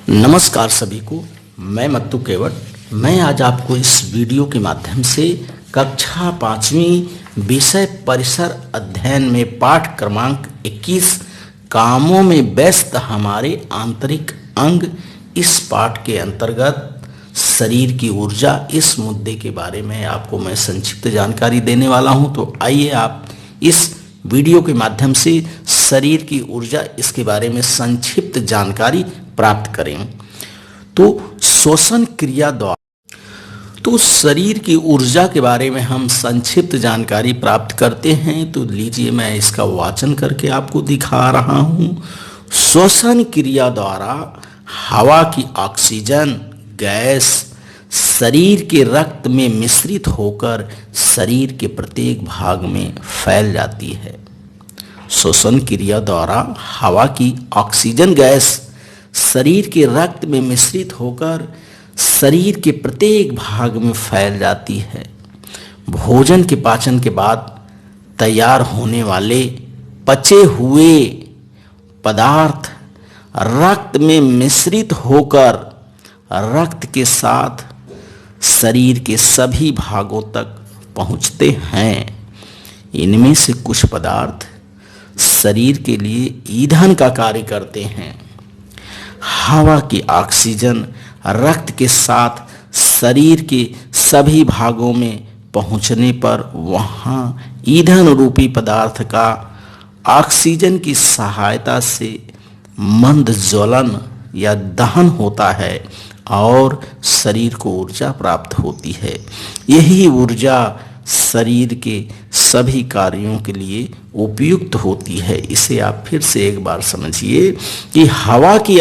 नमस्कार सभी को। मैं मत्तू केवट। मैं आज आपको इस वीडियो के माध्यम से कक्षा 5वीं विषय परिसर अध्ययन में पाठ क्रमांक 21 कामों में व्यस्त हमारे आंतरिक अंग, इस पाठ के अंतर्गत शरीर की ऊर्जा, इस मुद्दे के बारे में आपको मैं संक्षिप्त जानकारी देने वाला हूं। तो आइए आप इस वीडियो के माध्यम से शरीर की ऊर्जा, इसके बारे में संक्षिप्त जानकारी प्राप्त करें। तो श्वसन क्रिया द्वारा शरीर की ऊर्जा के बारे में हम संक्षिप्त जानकारी प्राप्त करते हैं। तो लीजिए मैं इसका वाचन करके आपको दिखा रहा हूं। श्वसन क्रिया द्वारा हवा की ऑक्सीजन गैस शरीर के रक्त में मिश्रित होकर शरीर के प्रत्येक भाग में फैल जाती है। श्वसन क्रिया द्वारा हवा की ऑक्सीजन गैस शरीर के रक्त में मिश्रित होकर शरीर के प्रत्येक भाग में फैल जाती है। भोजन के पाचन के बाद तैयार होने वाले पचे हुए पदार्थ रक्त में मिश्रित होकर रक्त के साथ शरीर के सभी भागों तक पहुंचते हैं। इनमें से कुछ पदार्थ शरीर के लिए ईंधन का कार्य करते हैं। हवा की ऑक्सीजन रक्त के साथ शरीर के सभी भागों में पहुंचने पर वहां ईंधन रूपी पदार्थ का ऑक्सीजन की सहायता से मंद ज्वलन या दहन होता है और शरीर को ऊर्जा प्राप्त होती है। यही ऊर्जा शरीर के सभी कार्यों के लिए उपयुक्त होती है। इसे आप फिर से एक बार समझिए कि हवा की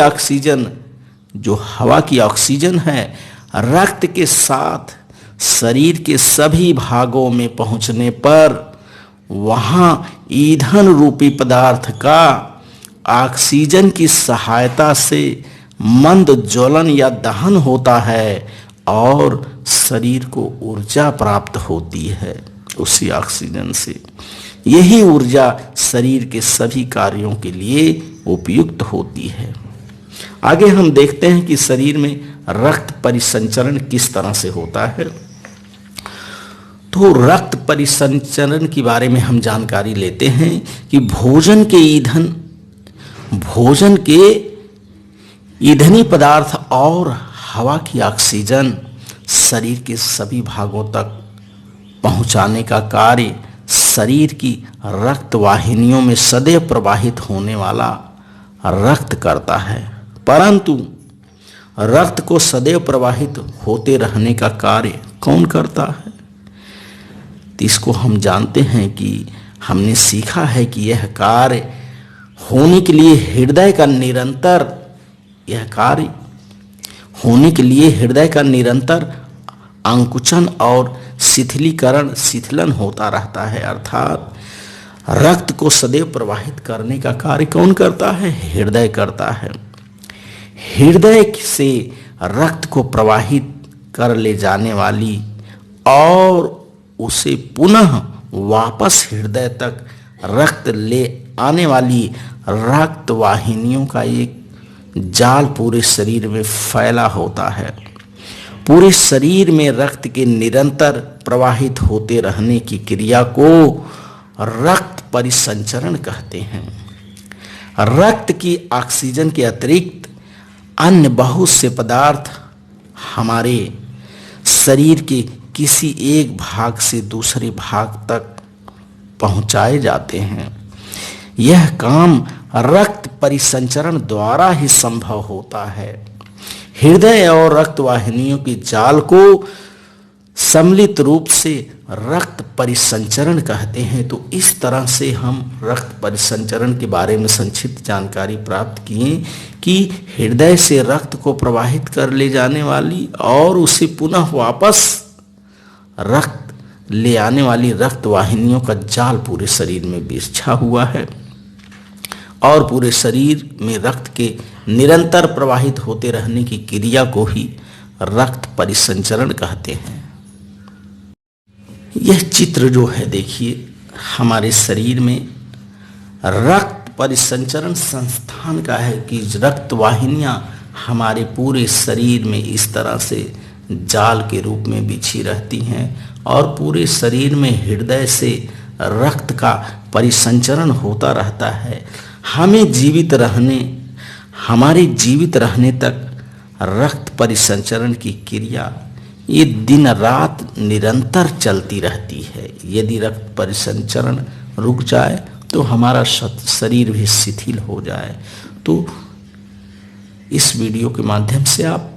ऑक्सीजन है, रक्त के साथ शरीर के सभी भागों में पहुंचने पर वहां ईंधन रूपी पदार्थ का ऑक्सीजन की सहायता से मंद ज्वलन या दहन होता है और शरीर को ऊर्जा प्राप्त होती है उसी ऑक्सीजन से। यही ऊर्जा शरीर के सभी कार्यों के लिए उपयुक्त होती है। आगे हम देखते हैं कि शरीर में रक्त परिसंचरण किस तरह से होता है। तो रक्त परिसंचरण के बारे में हम जानकारी लेते हैं कि भोजन के ईंधनी पदार्थ और हवा की ऑक्सीजन शरीर के सभी भागों तक पहुंचाने का कार्य शरीर की रक्त वाहिनियों में सदैव प्रवाहित होने वाला रक्त करता है। परंतु रक्त को सदैव प्रवाहित होते रहने का कार्य कौन करता है? तो इसको हम जानते हैं कि हमने सीखा है कि यह कार्य होने के लिए हृदय का निरंतर अंकुचन और शिथिलन होता रहता है। अर्थात रक्त को सदैव प्रवाहित करने का कार्य कौन करता है? हृदय करता है। हृदय से रक्त को प्रवाहित कर ले जाने वाली और उसे पुनः वापस हृदय तक रक्त ले आने वाली रक्त वाहिनियों का एक जाल पूरे शरीर में फैला होता है। पूरे शरीर में रक्त के निरंतर प्रवाहित होते रहने की क्रिया को रक्त परिसंचरण कहते हैं। रक्त की ऑक्सीजन के अतिरिक्त अन्य बहुत से पदार्थ हमारे शरीर के किसी एक भाग से दूसरे भाग तक पहुंचाए जाते हैं। यह काम रक्त परिसंचरण द्वारा ही संभव होता है। हृदय और रक्त वाहिनियों के जाल को सम्मिलित रूप से रक्त परिसंचरण कहते हैं। तो इस तरह से हम रक्त परिसंचरण के बारे में संक्षिप्त जानकारी प्राप्त किए कि हृदय से रक्त को प्रवाहित कर ले जाने वाली और उसे पुनः वापस रक्त ले आने वाली रक्त वाहिनियों का जाल पूरे शरीर में बिछा हुआ है और पूरे शरीर में रक्त के निरंतर प्रवाहित होते रहने की क्रिया को ही रक्त परिसंचरण कहते हैं। यह चित्र जो है देखिए, हमारे शरीर में रक्त परिसंचरण संस्थान का है कि रक्त वाहिनियां हमारे पूरे शरीर में इस तरह से जाल के रूप में बिछी रहती हैं और पूरे शरीर में हृदय से रक्त का परिसंचरण होता रहता है। हमारे जीवित रहने तक रक्त परिसंचरण की क्रिया ये दिन रात निरंतर चलती रहती है। यदि रक्त परिसंचरण रुक जाए तो हमारा शरीर भी शिथिल हो जाए। तो इस वीडियो के माध्यम से आप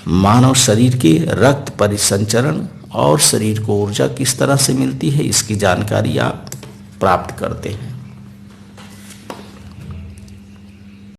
मानव शरीर के रक्त परिसंचरण और शरीर को ऊर्जा किस तरह से मिलती है इसकी जानकारी आप प्राप्त करते हैं।